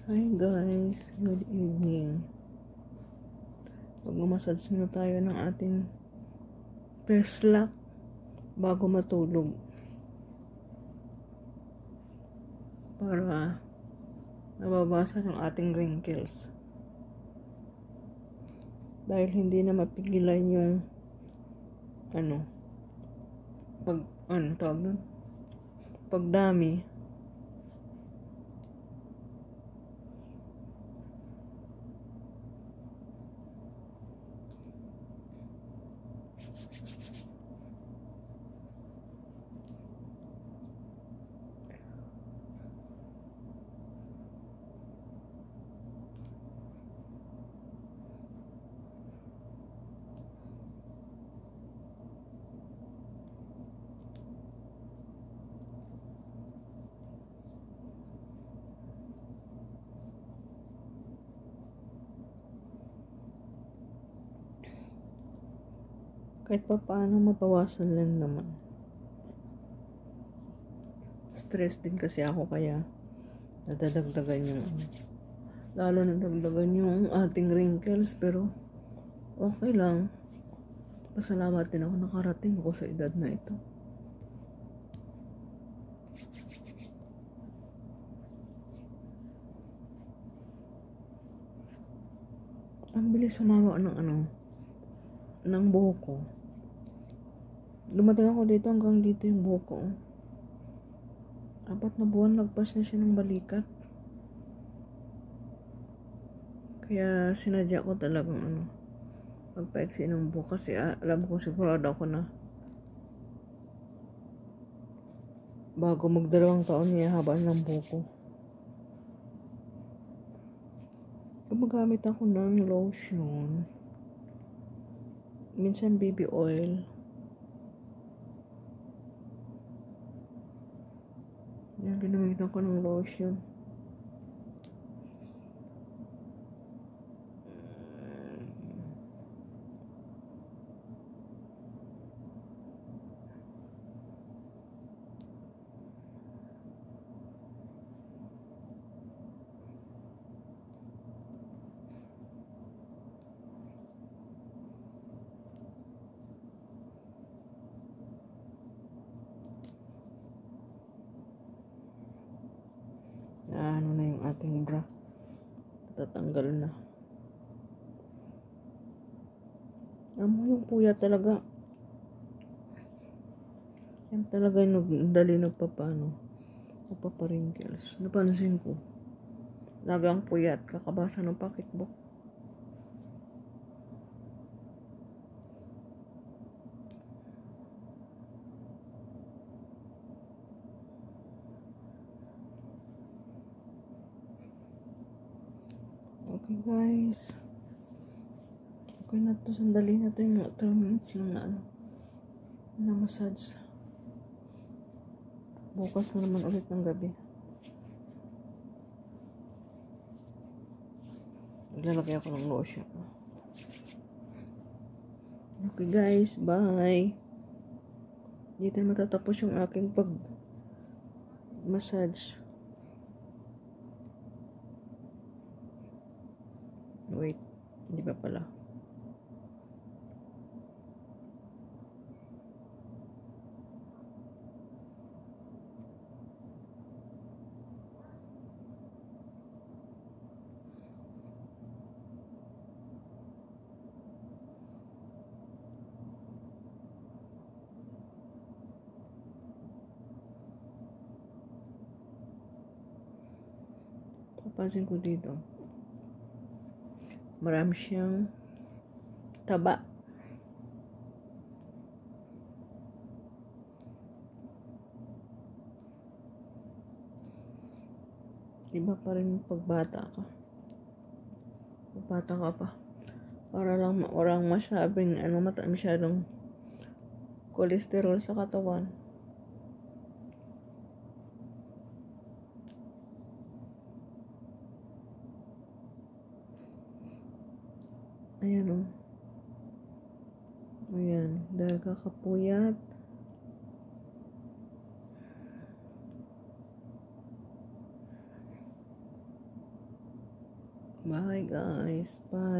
Hi guys, good evening. Magmamassage muna tayo ng ating peslak bago matulog para nababasa ng ating wrinkles. Dahil hindi na mapigilan yung tawag nun? Pagdami. Kahit pa paano mabawasan lang naman. Stress din kasi ako kaya nadadagdagan yung lalo nadagdagan yung ating wrinkles, pero okay lang. Pasalamat din ako nakarating ako sa edad na ito. Ang bilis sumawa ng buhok ko. Dumating ako dito hanggang dito yung buhok ko. 4 na buwan lagpas na siya ng balikat. Kaya sinadya ko talagang magpaiksi ng buhok kasi alam ko sigurado ako na bago mag-2 taon niya haba ng buhok ko. Gumagamit ako ng lotion. Minsan baby oil. Yan, ginamitan ko ng lotion. Ano na yung ating bra, tatanggal na. Alam mo yung puya talaga, yan talaga yung dali nagpapa-wrinkles. Napansin ko lagang puyat kakabasa ng pocketbook. Okay guys, okay na to, sandali na to, yung 3 minutes lang na massage. Bukas na naman ulit ng gabi. Naglalagay ako ng lotion. Okay guys, bye. Dito na matatapos yung aking pag-massage. Wait, hindi pa pala. Papansin ko dito, marami siyang taba. Iba pa rin pagbata ka. Pagbata ka pa. Para lang orang masyadong masyadong cholesterol sa katawan. Ayan Ayan, dahil kakapuyat. Bye guys. Bye.